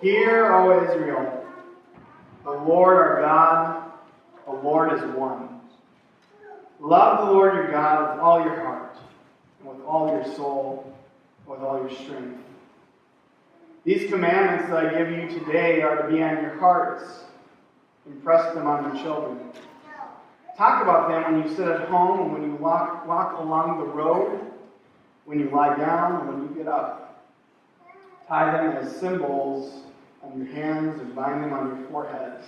Hear, O Israel, the Lord our God, the Lord is one. Love the Lord your God with all your heart, and with all your soul, and with all your strength. These commandments that I give you today are to be on your hearts. Impress them on your children. Talk about them when you sit at home and when you walk along the road, when you lie down and when you get up. Tie them as symbols on your hands and bind them on your foreheads.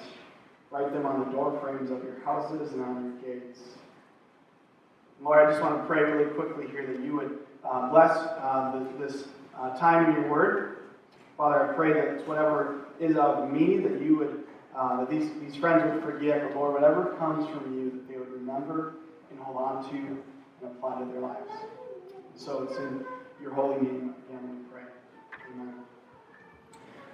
Write them on the door frames of your houses and on your gates. Lord, I just want to pray really quickly here that you would bless this time in your word. Father, I pray that whatever is of me, that you would, that these friends would forget, but Lord, whatever comes from you, that they would remember and hold on to and apply to their lives. And so it's in your holy name again we pray. Amen.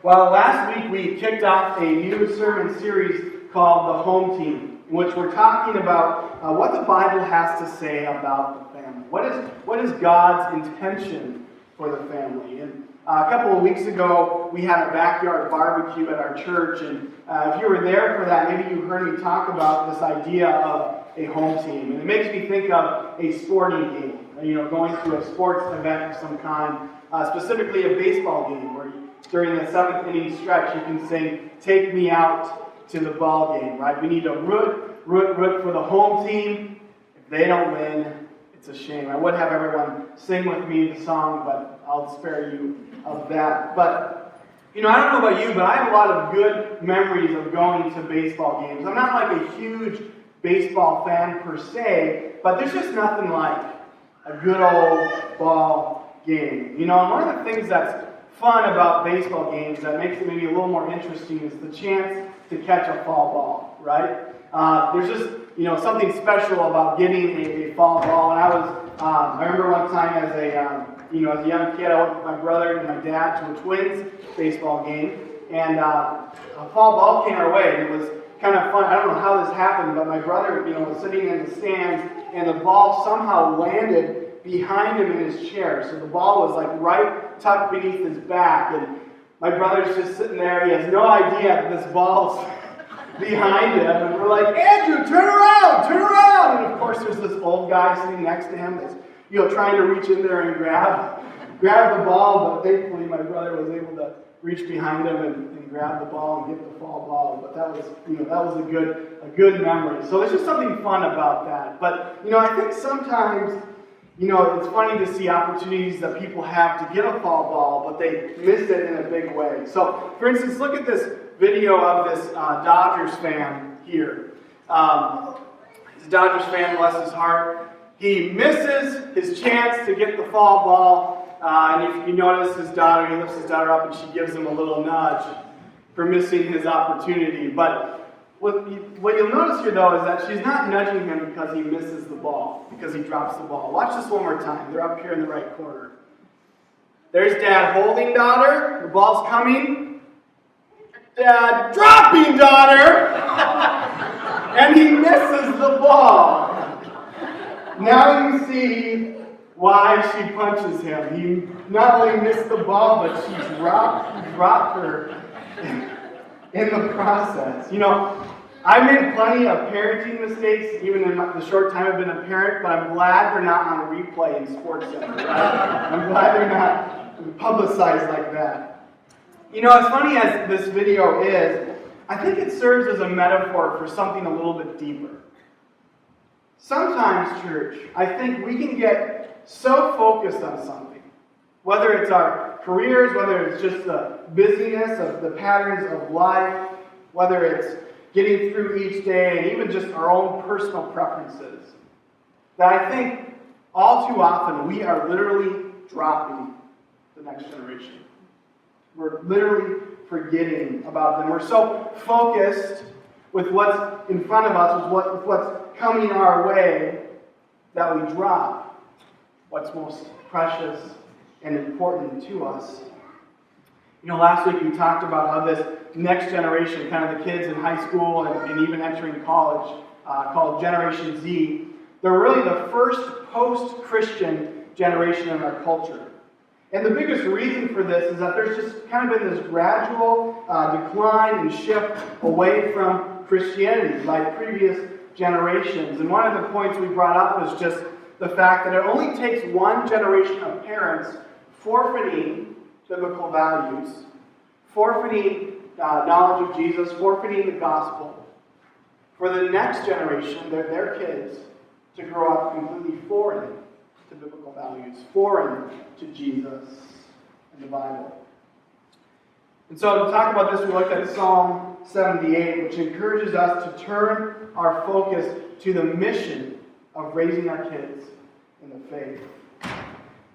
Well, last week we kicked off a new sermon series called The Home Team, in which we're talking about what the Bible has to say about the family. What is God's intention for the family? And a couple of weeks ago, we had a backyard barbecue at our church, and if you were there for that, maybe you heard me talk about this idea of a home team. And it makes me think of a sporting game, going to a sports event of some kind, specifically a baseball game, where during the seventh inning stretch, you can sing, "Take me out to the ball game," right? We need to root for the home team. If they don't win, it's a shame. I would have everyone sing with me the song, but I'll spare you of that. But, I don't know about you, but I have a lot of good memories of going to baseball games. I'm not like a huge baseball fan per se, but there's just nothing like a good old ball game. And one of the things that's fun about baseball games that makes it maybe a little more interesting is the chance to catch a foul ball, right? There's just, something special about getting a foul ball. And I remember one time as a young kid, I went with my brother and my dad to a Twins baseball game, and a foul ball came our way, and it was kind of fun. I don't know how this happened, but my brother, was sitting in the stands, and the ball somehow landed behind him in his chair. So the ball was like right tucked beneath his back, and my brother's just sitting there. He has no idea that this ball's behind him, and we're like, "Andrew, turn around! And of course, there's this old guy sitting next to him that's trying to reach in there and grab the ball, but thankfully my brother was able to reach behind him and grab the ball and get the foul ball. But that was a good memory. So there's just something fun about that. But I think sometimes it's funny to see opportunities that people have to get a foul ball, but they miss it in a big way. So, for instance, look at this video of this Dodgers fan here. He's a Dodgers fan, bless his heart. He misses his chance to get the foul ball, and if you notice his daughter, he lifts his daughter up and she gives him a little nudge for missing his opportunity. But what you'll notice here, though, is that she's not nudging him because he misses the ball, because he drops the ball. Watch this one more time. They're up here in the right corner. There's Dad holding daughter. The ball's coming. Dad dropping daughter. And he misses the ball. Now you see why she punches him. He not only missed the ball, but she dropped her in the process. I made plenty of parenting mistakes, even in the short time I've been a parent, but I'm glad they're not on a replay in Sports Center. Right? I'm glad they're not publicized like that. As funny as this video is, I think it serves as a metaphor for something a little bit deeper. Sometimes, church, I think we can get so focused on something, whether it's our careers, whether it's just the busyness of the patterns of life, whether it's getting through each day, and even just our own personal preferences, that I think all too often we are literally dropping the next generation. We're literally forgetting about them. We're so focused with what's in front of us, with what's coming our way, that we drop what's most precious and important to us. Last week we talked about how this next generation, kind of the kids in high school and even entering college, called Generation Z, they're really the first post-Christian generation in our culture. And the biggest reason for this is that there's just kind of been this gradual decline and shift away from Christianity by previous generations. And one of the points we brought up was just the fact that it only takes one generation of parents forfeiting biblical values, forfeiting knowledge of Jesus, forfeiting the gospel, for the next generation, their kids, to grow up completely foreign to biblical values, foreign to Jesus and the Bible. And so to talk about this, we looked at Psalm 78, which encourages us to turn our focus to the mission of raising our kids in the faith.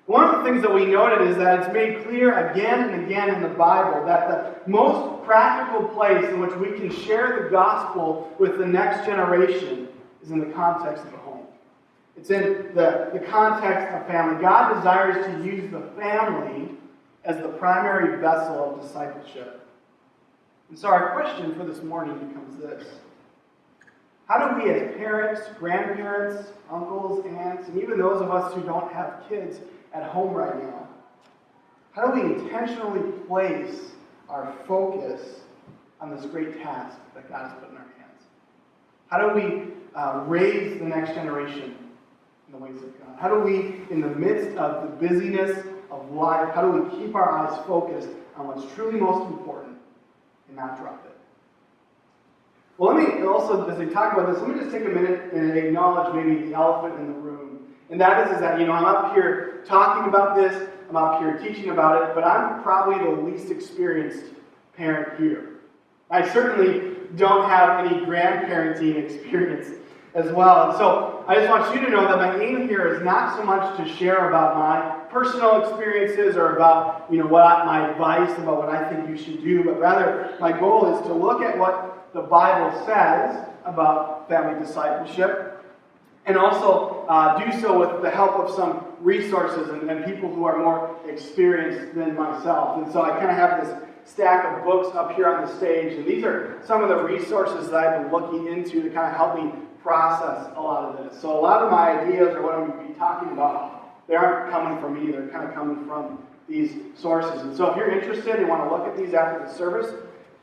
One of the things that we noted is that it's made clear again and again in the Bible that the most practical place in which we can share the gospel with the next generation is in the context of the home. It's in the context of family. God desires to use the family as the primary vessel of discipleship. And so our question for this morning becomes this. How do we as parents, grandparents, uncles, aunts, and even those of us who don't have kids at home right now, how do we intentionally place our focus on this great task that God has put in our hands? How do we raise the next generation in the ways of God? How do we, in the midst of the busyness of life, how do we keep our eyes focused on what's truly most important and not drop it? Well, let me also, as we talk about this, let me just take a minute and acknowledge maybe the elephant in the room. And that is that, I'm up here talking about this, I'm up here teaching about it, but I'm probably the least experienced parent here. I certainly don't have any grandparenting experience as well. And so I just want you to know that my aim here is not so much to share about my personal experiences or about, my advice about what I think you should do, but rather my goal is to look at what the Bible says about family discipleship, and also do so with the help of some resources and people who are more experienced than myself. And so I kind of have this stack of books up here on the stage, and these are some of the resources that I've been looking into to kind of help me process a lot of this. So a lot of my ideas or what I'm going to be talking about, they aren't coming from me, they're kind of coming from these sources. And so if you're interested and want to look at these after the service,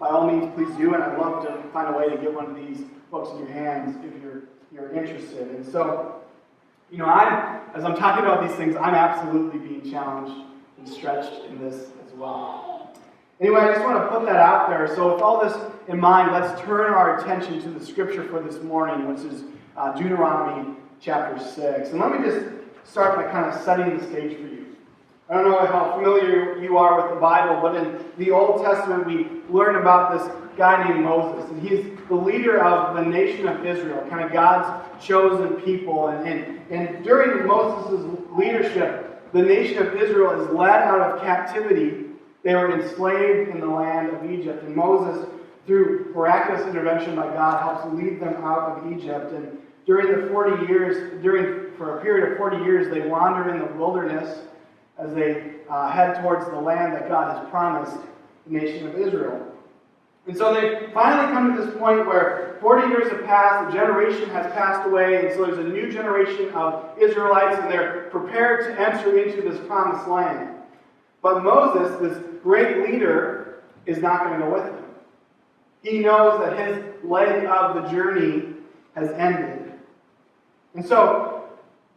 by all means, please do, and I'd love to find a way to get one of these books in your hands if you're interested. And so, as I'm talking about these things, I'm absolutely being challenged and stretched in this as well. Anyway, I just want to put that out there. So with all this in mind, let's turn our attention to the scripture for this morning, which is Deuteronomy chapter 6. And let me just start by kind of setting the stage for you. I don't know how familiar you are with the Bible, but in the Old Testament we learn about this guy named Moses. And he's the leader of the nation of Israel, kind of God's chosen people. And during Moses' leadership, the nation of Israel is led out of captivity. They were enslaved in the land of Egypt. And Moses, through miraculous intervention by God, helps lead them out of Egypt. And during the 40 years, for a period of 40 years, they wander in the wilderness as they head towards the land that God has promised the nation of Israel. And so they finally come to this point where 40 years have passed, a generation has passed away, and so there's a new generation of Israelites, and they're prepared to enter into this promised land. But Moses, this great leader, is not going to go with them. He knows that his leg of the journey has ended. And so,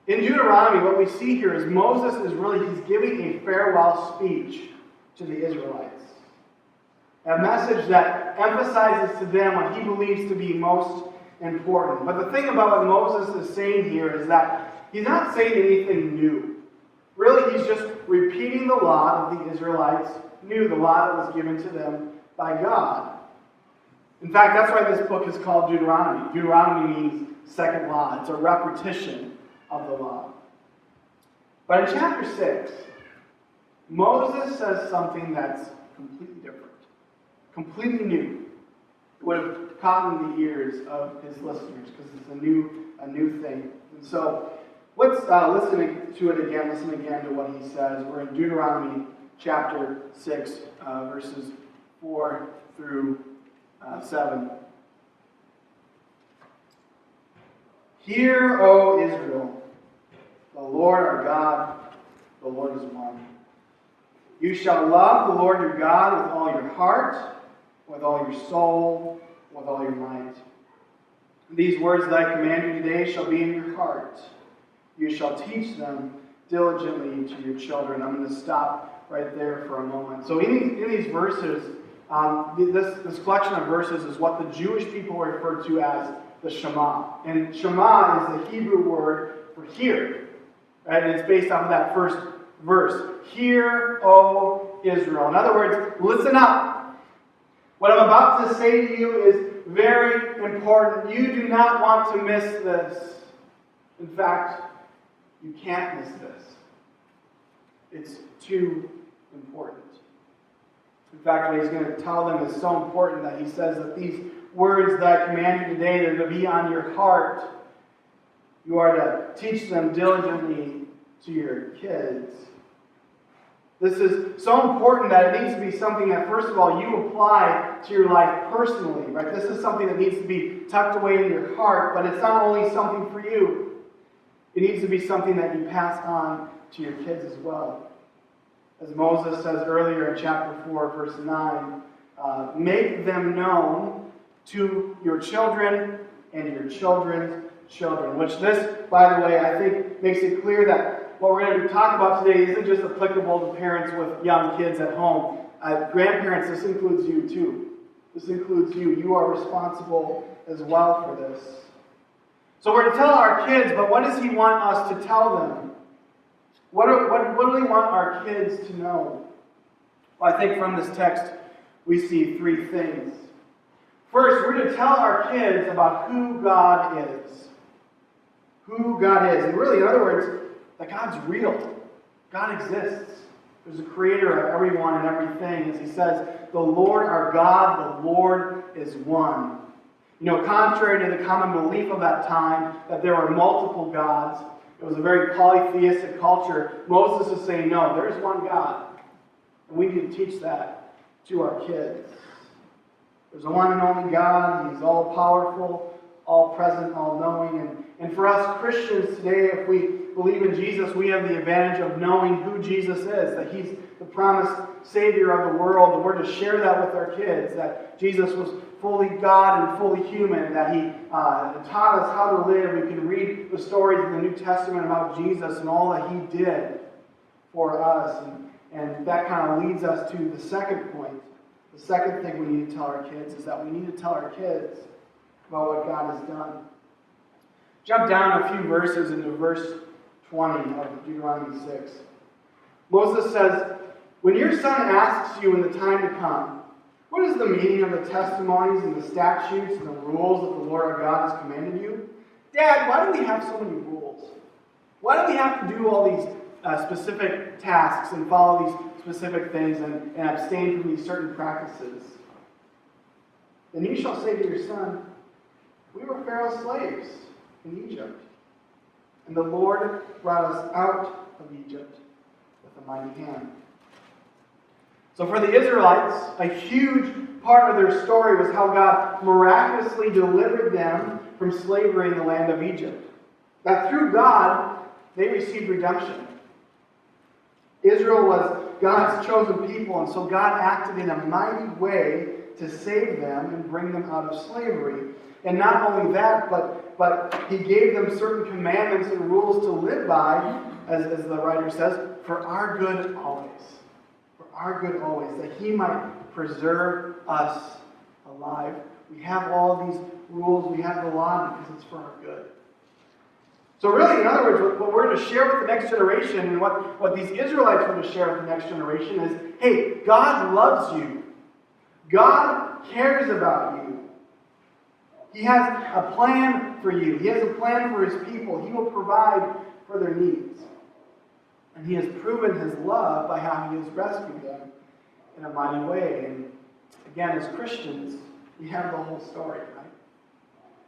in Deuteronomy, what we see here is Moses he's giving a farewell speech to the Israelites. A message that emphasizes to them what he believes to be most important. But the thing about what Moses is saying here is that he's not saying anything new. Really, he's just repeating the law that the Israelites knew, the law that was given to them by God. In fact, that's why this book is called Deuteronomy. Deuteronomy means second law. It's a repetition of the law. But in chapter 6, Moses says something that's completely different, completely new. It would have caught in the ears of his listeners because it's a new thing. And so let's listen to it again. Listen again to what he says. We're in Deuteronomy chapter 6, verses 4 through 7. Hear, O Israel, the Lord our God, the Lord is one. You shall love the Lord your God with all your heart, with all your soul, with all your might. These words that I command you today shall be in your heart. You shall teach them diligently to your children. I'm going to stop right there for a moment. So in these verses, this collection of verses is what the Jewish people refer to as the Shema. And Shema is the Hebrew word for hear. Right? And it's based off of that first verse. Hear, O Israel. In other words, listen up. What I'm about to say to you is very important. You do not want to miss this. In fact, you can't miss this. It's too important. In fact, what he's going to tell them is so important that he says that these words that I command you today, they're going to be on your heart. You are to teach them diligently to your kids. This is so important that it needs to be something that, first of all, you apply to your life personally. Right? This is something that needs to be tucked away in your heart, but it's not only something for you. It needs to be something that you pass on to your kids as well. As Moses says earlier in chapter 4, verse 9, make them known to your children and your children's children. Which this, by the way, I think makes it clear that what we're going to talk about today isn't just applicable to parents with young kids at home. Grandparents, this includes you too. This includes you. You are responsible as well for this. So we're to tell our kids, but what does he want us to tell them? What do we want our kids to know? Well, I think from this text we see three things. First, we're to tell our kids about who God is. Who God is. And really, in other words, that God's real. God exists. There's a creator of everyone and everything. As he says, the Lord our God, the Lord is one. You know, contrary to the common belief of that time that there were multiple gods, it was a very polytheistic culture. Moses is saying, no, there's one God. And we need to teach that to our kids. There's a one and only God. He's all-powerful, all-present, all-knowing. And for us Christians today, if we believe in Jesus, we have the advantage of knowing who Jesus is, that he's the promised Savior of the world. And we're to share that with our kids, that Jesus was fully God and fully human, that he taught us how to live. We can read the stories in the New Testament about Jesus and all that he did for us. And that kind of leads us to the second point. The second thing we need to tell our kids is that we need to tell our kids about what God has done. Jump down a few verses into verse 20 of Deuteronomy 6. Moses says, when your son asks you in the time to come, what is the meaning of the testimonies and the statutes and the rules that the Lord our God has commanded you? Dad, why do we have so many rules? Why do we have to do all these specific tasks and follow these specific things and abstain from these certain practices? Then you shall say to your son, we were Pharaoh's slaves in Egypt, and the Lord brought us out of Egypt with a mighty hand. So for the Israelites, a huge part of their story was how God miraculously delivered them from slavery in the land of Egypt. That through God, they received redemption. Israel was God's chosen people, and so God acted in a mighty way to save them and bring them out of slavery. And not only that, but he gave them certain commandments and rules to live by, as the writer says, for our good always. For our good always, that he might preserve us alive. We have all these rules, we have the law because it's for our good. So really, in other words, what we're to share with the next generation and what these Israelites were to share with the next generation is, hey, God loves you. God cares about you. He has a plan for you. He has a plan for his people. He will provide for their needs. And he has proven his love by how he has rescued them in a mighty way. And again, as Christians, we have the whole story, right?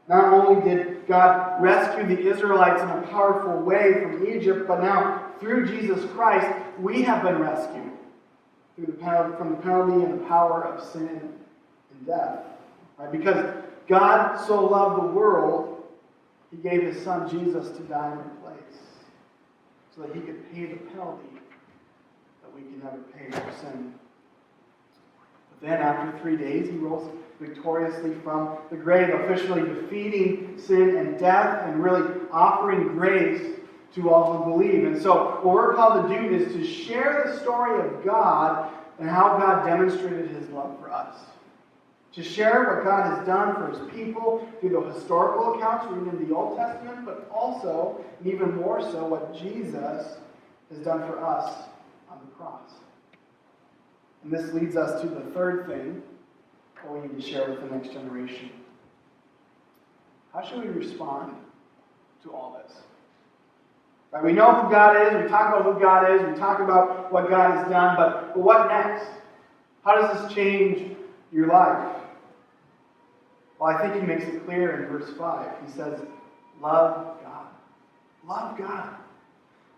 Not only did God rescue the Israelites in a powerful way from Egypt, but now through Jesus Christ, we have been rescued from the penalty and the power of sin and death. Right? Because God so loved the world, he gave his son Jesus to die in our place, so that he could pay the penalty that that we can never pay for sin. But then after 3 days, he rose victoriously from the grave, officially defeating sin and death and really offering grace to all who believe. And so what we're called to do is to share the story of God and how God demonstrated his love for us. To share what God has done for his people through the historical accounts written in the Old Testament, but also, and even more so, what Jesus has done for us on the cross. And this leads us to the third thing that we need to share with the next generation. How should we respond to all this? Right, we know who God is, we talk about who God is, we talk about what God has done, but what next? How does this change your life? Well, I think he makes it clear in verse 5. He says, love God. Love God.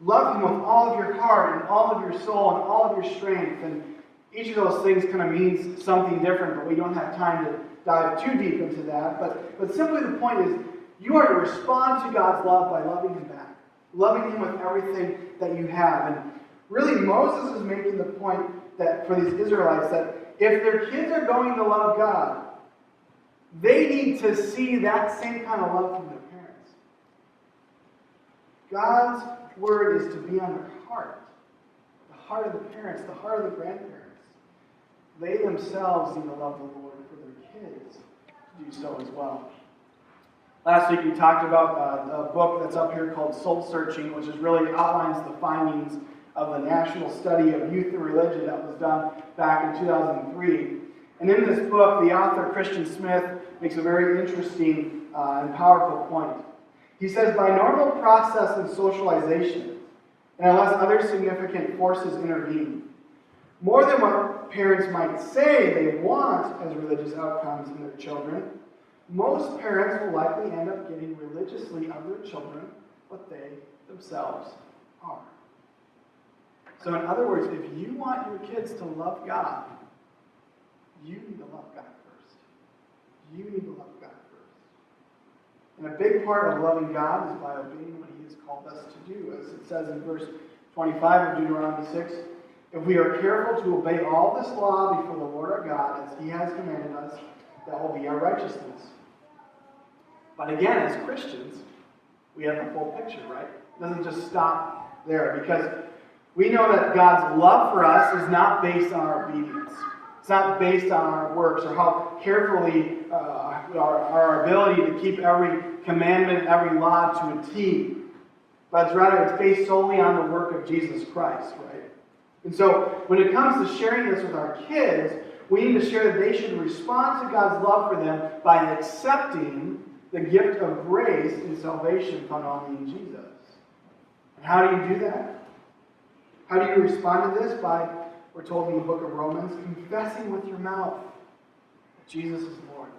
Love him with all of your heart and all of your soul and all of your strength. And each of those things kind of means something different, but we don't have time to dive too deep into that. But simply the point is, you are to respond to God's love by loving him back. Loving him with everything that you have. And really, Moses is making the point that for these Israelites that if their kids are going to love God, they need to see that same kind of love from their parents. God's word is to be on their heart. The heart of the parents, the heart of the grandparents. They themselves need to love the Lord for their kids to do so as well. Last week we talked about a book that's up here called Soul Searching, which is really outlines the findings of the National Study of Youth and Religion that was done back in 2003. And in this book, the author Christian Smith makes a very interesting and powerful point. He says, by normal process and socialization, and unless other significant forces intervene, more than what parents might say they want as religious outcomes in their children, most parents will likely end up getting religiously of their children what they themselves are. So in other words, if you want your kids to love God, you need to love God first. You need to love God first. And a big part of loving God is by obeying what he has called us to do. As it says in verse 25 of Deuteronomy 6, if we are careful to obey all this law before the Lord our God, as he has commanded us, that will be our righteousness. But again, as Christians, we have the full picture, right? It doesn't just stop there, because we know that God's love for us is not based on our obedience. It's not based on our works or how carefully our ability to keep every commandment, every law to a T. But rather, it's based solely on the work of Jesus Christ, right? And so, when it comes to sharing this with our kids, we need to share that they should respond to God's love for them by accepting the gift of grace and salvation found only in Jesus. And how do you do that? How do you respond to this? By, we're told in the book of Romans, confessing with your mouth that Jesus is Lord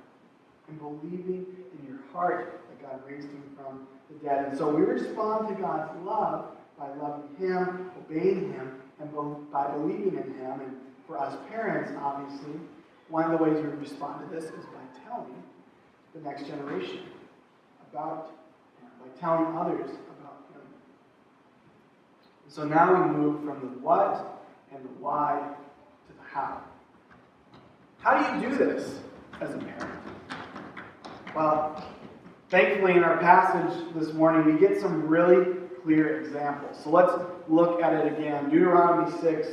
and believing in your heart that God raised him from the dead. And so we respond to God's love by loving him, obeying him, and by believing in him. And for us parents, obviously, one of the ways we respond to this is by telling the next generation about him, by telling others about him. And so now we move from the what and the why to the how. How do you do this as a parent? Well, thankfully in our passage this morning, we get some really clear examples. So let's look at it again. Deuteronomy 6,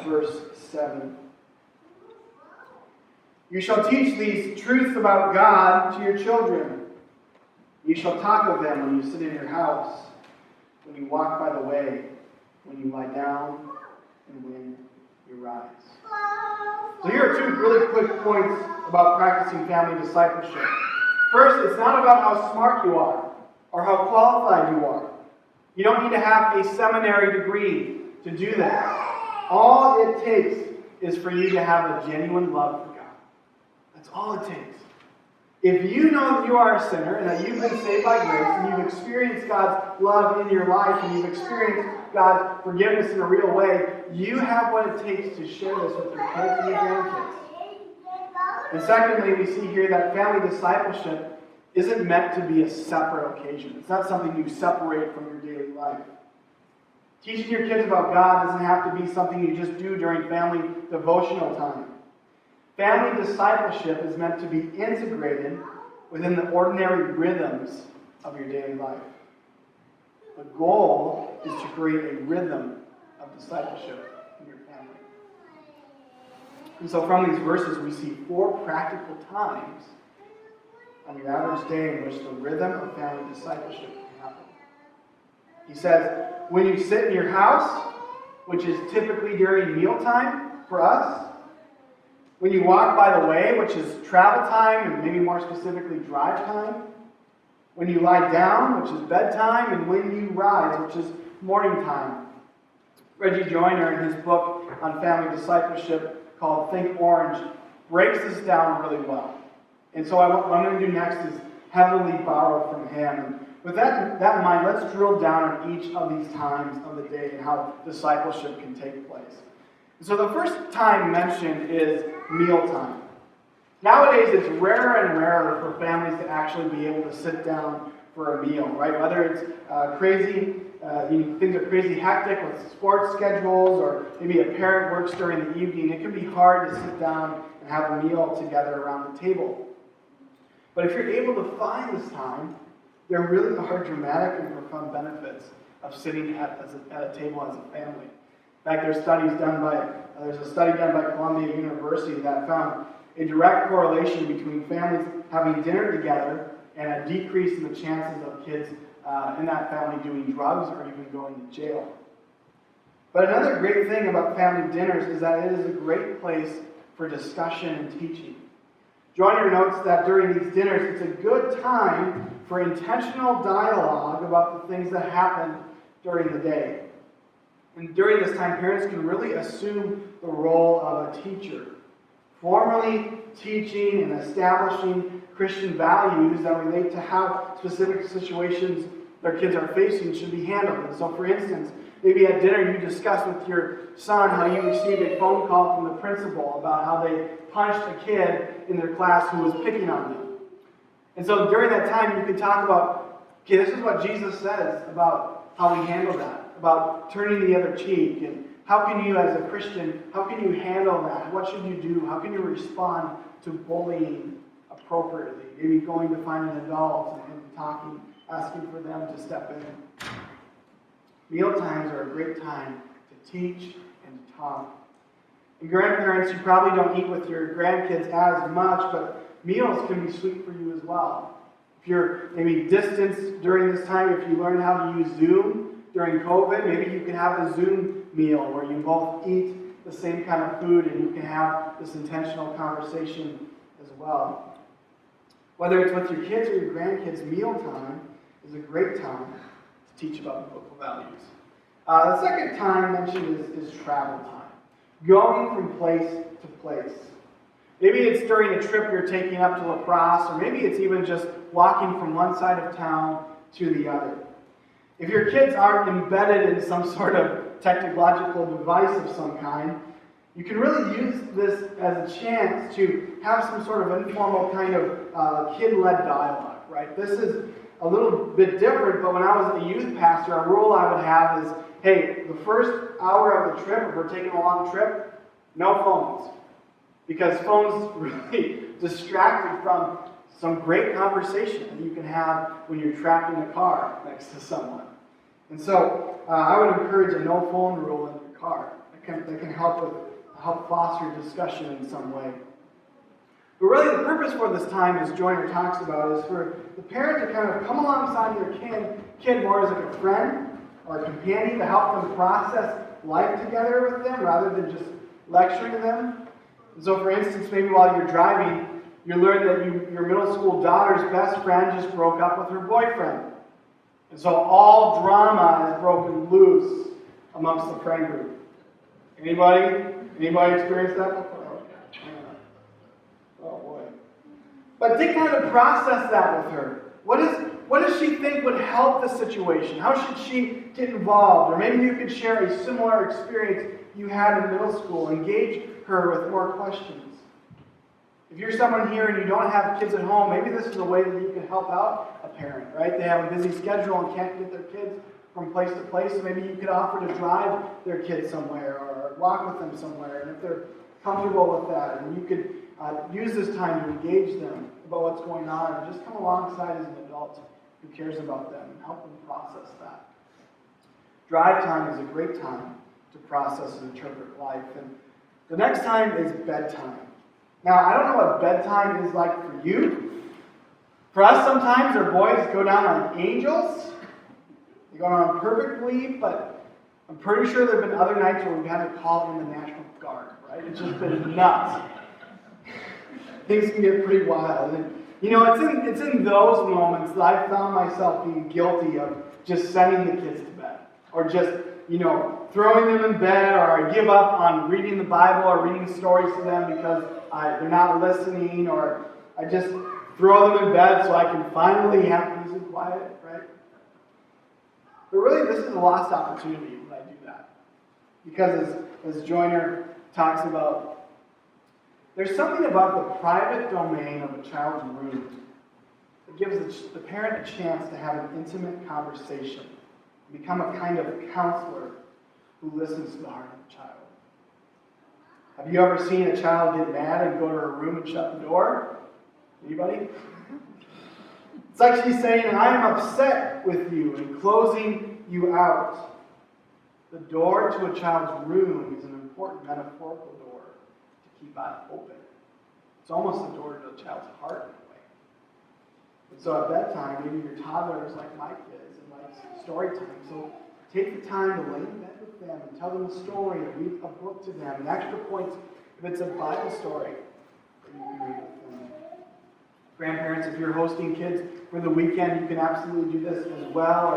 verse 7. You shall teach these truths about God to your children. You shall talk of them when you sit in your house, when you walk by the way, when you lie down, and when you rise. So here are two really quick points about practicing family discipleship. First, it's not about how smart you are or how qualified you are. You don't need to have a seminary degree to do that. All it takes is for you to have a genuine love for God. That's all it takes. If you know that you are a sinner and that you've been saved by grace and you've experienced God's love in your life and you've experienced God's forgiveness in a real way, you have what it takes to share this with your kids and your grandkids. And secondly, we see here that family discipleship isn't meant to be a separate occasion. It's not something you separate from your daily life. Teaching your kids about God doesn't have to be something you just do during family devotional time. Family discipleship is meant to be integrated within the ordinary rhythms of your daily life. The goal is to create a rhythm of discipleship in your family. And so from these verses, we see 4 practical times on your average day in which the rhythm of family discipleship can happen. He says, when you sit in your house, which is typically during mealtime for us, when you walk by the way, which is travel time and maybe more specifically drive time, when you lie down, which is bedtime, and when you rise, which is morning time. Reggie Joyner, in his book on family discipleship called Think Orange, breaks this down really well. And so what I'm going to do next is heavily borrow from him. And with that in mind, let's drill down on each of these times of the day and how discipleship can take place. So the first time mentioned is mealtime. Nowadays, it's rarer and rarer for families to actually be able to sit down for a meal, right? Whether it's things are crazy hectic with sports schedules, or maybe a parent works during the evening, it can be hard to sit down and have a meal together around the table. But if you're able to find this time, there really are dramatic and profound benefits of sitting at a table as a family. In fact, there's a study done by Columbia University that found a direct correlation between families having dinner together and a decrease in the chances of kids in that family doing drugs or even going to jail. But another great thing about family dinners is that it is a great place for discussion and teaching. Joyner notes that during these dinners, it's a good time for intentional dialogue about the things that happen during the day. And during this time, parents can really assume the role of a teacher, formally teaching and establishing Christian values that relate to how specific situations their kids are facing should be handled. And so, for instance, maybe at dinner you discuss with your son how you received a phone call from the principal about how they punched a kid in their class who was picking on them. And so during that time you can talk about, okay, this is what Jesus says about how we handle that, about turning the other cheek, and how can you as a Christian, how can you handle that? What should you do? How can you respond to bullying appropriately? Maybe going to find an adult and talking, asking for them to step in. Meal times are a great time to teach and to talk. And grandparents, you probably don't eat with your grandkids as much, but meals can be sweet for you as well. If you're maybe distanced during this time, if you learn how to use Zoom during COVID, maybe you can have a Zoom meal where you both eat the same kind of food and you can have this intentional conversation as well. Whether it's with your kids or your grandkids, mealtime is a great time to teach about biblical values. The second time mentioned is travel time. Going from place to place. Maybe it's during a trip you're taking up to La Crosse, or maybe it's even just walking from one side of town to the other. If your kids aren't embedded in some sort of technological device of some kind, you can really use this as a chance to have some sort of informal kind of kid-led dialogue, right? This is a little bit different, but when I was a youth pastor, a rule I would have is, hey, the first hour of the trip, if we're taking a long trip, no phones. Because phones really distract you from some great conversation that you can have when you're trapped in a car next to someone. And so I would encourage a no phone rule in your car. That can help foster discussion in some way. But really the purpose for this time, as Joyner talks about, is for the parent to kind of come alongside their kid more as like a friend or a companion to help them process life together with them rather than just lecturing them. And so for instance, maybe while you're driving, you learn that your middle school daughter's best friend just broke up with her boyfriend. And so all drama is broken loose amongst the friend group. Anybody experience that before? Oh boy. But to kind of process that with her. What does she think would help the situation? How should she get involved? Or maybe you could share a similar experience you had in middle school. Engage her with more questions. If you're someone here and you don't have kids at home, maybe this is a way that you can help out a parent, right? They have a busy schedule and can't get their kids from place to place. So maybe you could offer to drive their kids somewhere or walk with them somewhere. And if they're comfortable with that, and you could use this time to engage them about what's going on and just come alongside as an adult who cares about them and help them process that. Drive time is a great time to process and interpret life. And the next time is bedtime. Now, I don't know what bedtime is like for you. For us, sometimes our boys go down like angels. They go down perfectly, but I'm pretty sure there have been other nights where we've had to call in the National Guard, right? It's just been nuts. Things can get pretty wild. And, it's in those moments that I found myself being guilty of just sending the kids to bed. Or just, throwing them in bed, or I give up on reading the Bible or reading stories to them because they're not listening, or I just throw them in bed so I can finally have peace and quiet, right? But really, this is a lost opportunity when I do that. Because as Joyner talks about, there's something about the private domain of a child's room that gives the parent a chance to have an intimate conversation, become a kind of counselor who listens to the heart of the child. Have you ever seen a child get mad and go to her room and shut the door? Anybody? It's like she's saying, I am upset with you, and closing you out. The door to a child's room is an important metaphorical door to keep open. It's almost the door to a child's heart in a way. And so at bedtime, maybe your toddler is like my kids and likes story time. So take the time to lay in bed with them and tell them a story or read a book to them. And extra points if it's a Bible story that you can read with them. Grandparents, if you're hosting kids for the weekend, you can absolutely do this as well.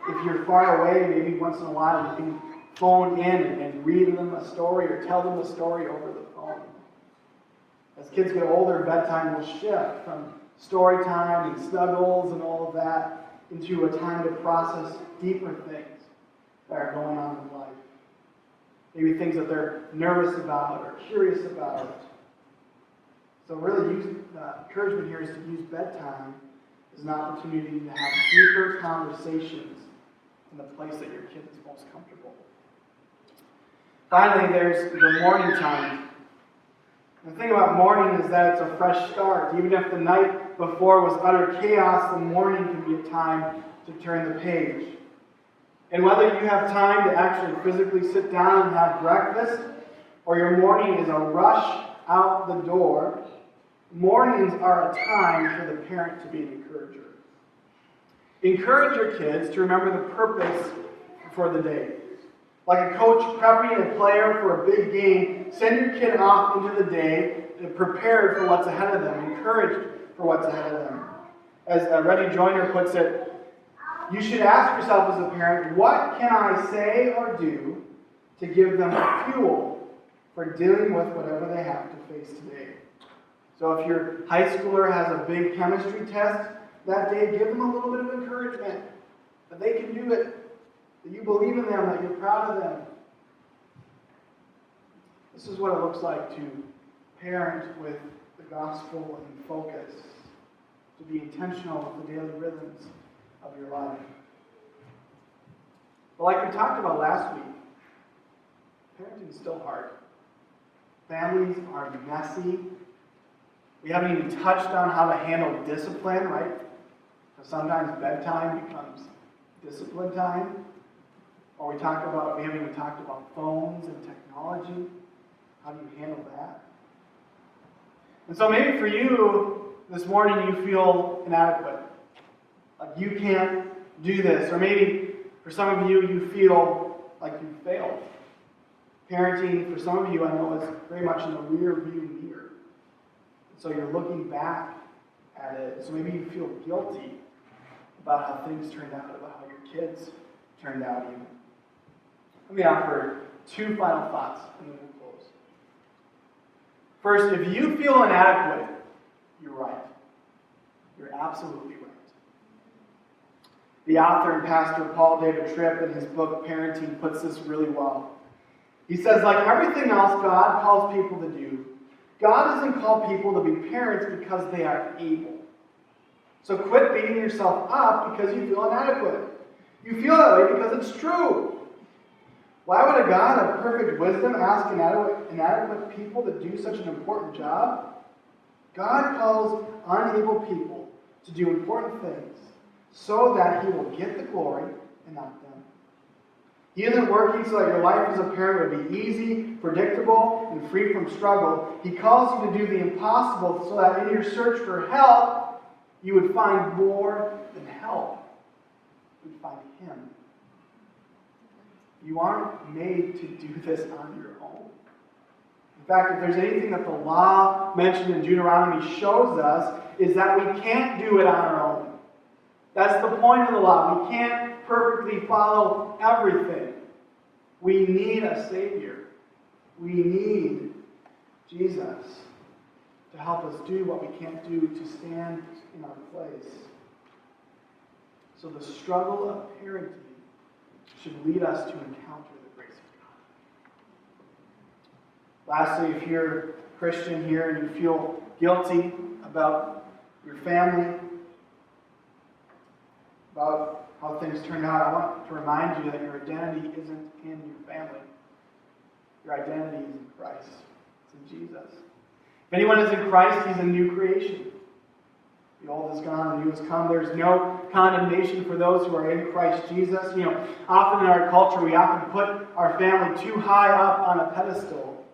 Or if you're far away, maybe once in a while you can phone in and read them a story or tell them a story over the phone. As kids get older, bedtime will shift from story time and snuggles and all of that into a time to process deeper things that are going on in life. Maybe things that they're nervous about or curious about. So really, the encouragement here is to use bedtime as an opportunity to have deeper conversations in the place that your kid is most comfortable. Finally, there's the morning time. The thing about morning is that it's a fresh start. Even if the night before was utter chaos, the morning can be a time to turn the page. And whether you have time to actually physically sit down and have breakfast, or your morning is a rush out the door, mornings are a time for the parent to be an encourager. Encourage your kids to remember the purpose for the day. Like a coach prepping a player for a big game, send your kid off into the day prepared for what's ahead of them, encouraged for what's ahead of them. As Reggie Joyner puts it, you should ask yourself as a parent, what can I say or do to give them fuel for dealing with whatever they have to face today? So if your high schooler has a big chemistry test that day, give them a little bit of encouragement that they can do it, that you believe in them, that you're proud of them. This is what it looks like to parent with the gospel in focus, to be intentional with the daily rhythms of your life. But like we talked about last week, parenting is still hard. Families are messy. We haven't even touched on how to handle discipline, right? Because sometimes bedtime becomes discipline time. Or we haven't even talked about phones and technology. How do you handle that? And so maybe for you, this morning you feel inadequate. Like you can't do this. Or maybe for some of you, you feel like you failed. Parenting, for some of you, I know, is very much in the rear view mirror. So you're looking back at it. So maybe you feel guilty about how things turned out, about how your kids turned out even. Let me offer two final thoughts and then we'll close. First, if you feel inadequate, you're right. You're absolutely right. The author and pastor Paul David Tripp in his book Parenting puts this really well. He says, like everything else God calls people to do, God doesn't call people to be parents because they are able. So quit beating yourself up because you feel inadequate. You feel that way because it's true. Why would a God of perfect wisdom ask inadequate people to do such an important job? God calls unable people to do important things so that He will get the glory and not them. He isn't working so that your life as a parent would be easy, predictable, and free from struggle. He calls you to do the impossible so that in your search for help, you would find more than help. You would find Him. You aren't made to do this on your own. In fact, if there's anything that the law mentioned in Deuteronomy shows us, is that we can't do it on our own. That's the point of the law. We can't perfectly follow everything. We need a Savior. We need Jesus to help us do what we can't do, to stand in our place. So the struggle of parenting should lead us to encounter the grace of God. Lastly, if you're a Christian here and you feel guilty about your family, about how things turned out, I want to remind you that your identity isn't in your family. Your identity is in Christ. It's in Jesus. If anyone is in Christ, he's a new creation. The old is gone, the new has come. There's no condemnation for those who are in Christ Jesus. Often in our culture, we often put our family too high up on a pedestal.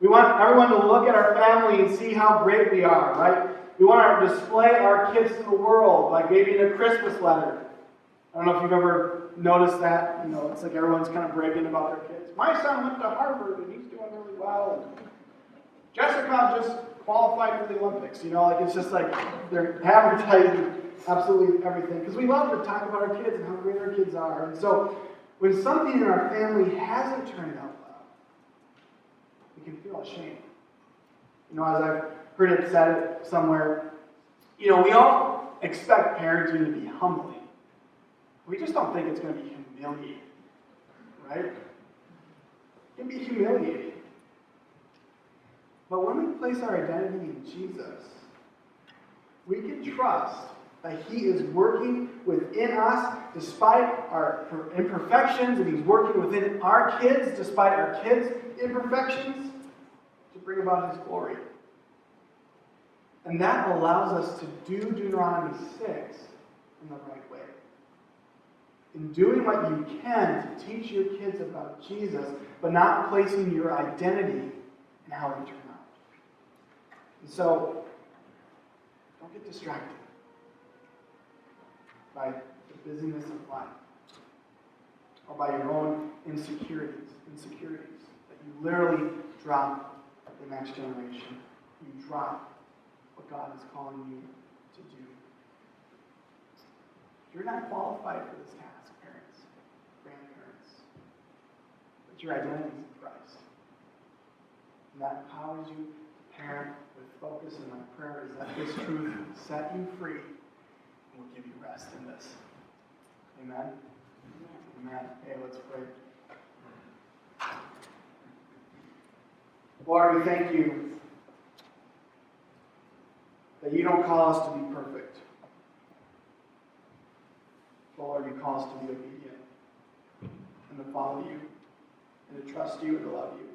We want everyone to look at our family and see how great we are, right? We want to display our kids to the world, like maybe in a Christmas letter. I don't know if you've ever noticed that. It's like everyone's kind of bragging about their kids. My son went to Harvard and he's doing really well. And Jessica just qualified for the Olympics. It's just like they're advertising absolutely everything. Because we love to talk about our kids and how great our kids are. And so when something in our family hasn't turned out well, we can feel ashamed. As I've heard it said somewhere, we all expect parenting to be humbling. We just don't think it's going to be humiliating, right? It can be humiliating. But when we place our identity in Jesus, we can trust that He is working within us despite our imperfections, and He's working within our kids despite our kids' imperfections to bring about His glory. And that allows us to do Deuteronomy 6 in the right way. In doing what you can to teach your kids about Jesus, but not placing your identity in how they turn out. And so, don't get distracted by the busyness of life or by your own insecurities, that you literally drop the next generation. You drop what God is calling you to do. You're not qualified for this task, parents, grandparents, but your identity is in Christ. And that empowers you to parent with focus, and my prayer is that this truth will set you free and will give you rest in this. Amen? Amen. Hey, let's pray. Lord, we thank you that you don't call us to be perfect. Lord, you call us to be obedient and to follow you and to trust you and to love you.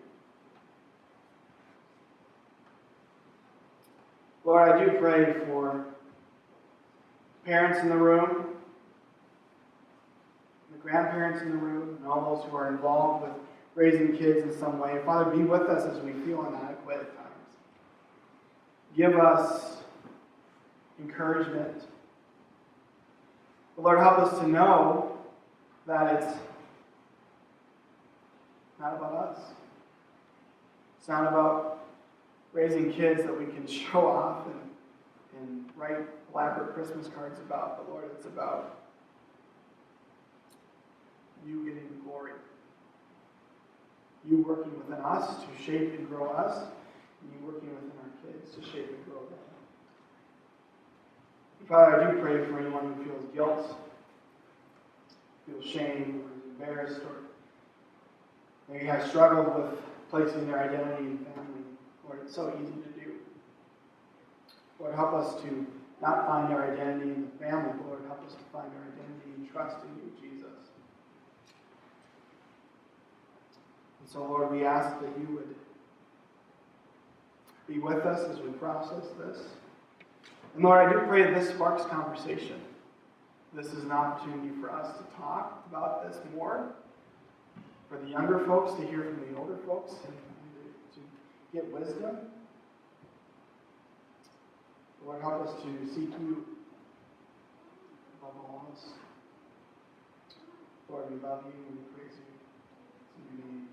Lord, I do pray for parents in the room, the grandparents in the room, and all those who are involved with raising kids in some way. Father, be with us as we feel inadequate at times. Give us encouragement. But Lord, help us to know that it's not about us. It's not about raising kids that we can show off and write elaborate Christmas cards about. But Lord, it's about you getting the glory. You working within us to shape and grow us, and you working within our kids to shape and grow them. Father, I do pray for anyone who feels guilt, feels shame, or is embarrassed, or maybe has struggled with placing their identity in family. Lord, it's so easy to do. Lord, help us to not find our identity in the family. Lord, help us to find our identity and trust in you, Jesus. And so, Lord, we ask that you would be with us as we process this. And Lord, I do pray that this sparks conversation. This is an opportunity for us to talk about this more, for the younger folks to hear from the older folks and to get wisdom. Lord, help us to seek you above all else. Lord, we love you and we praise you. In your name.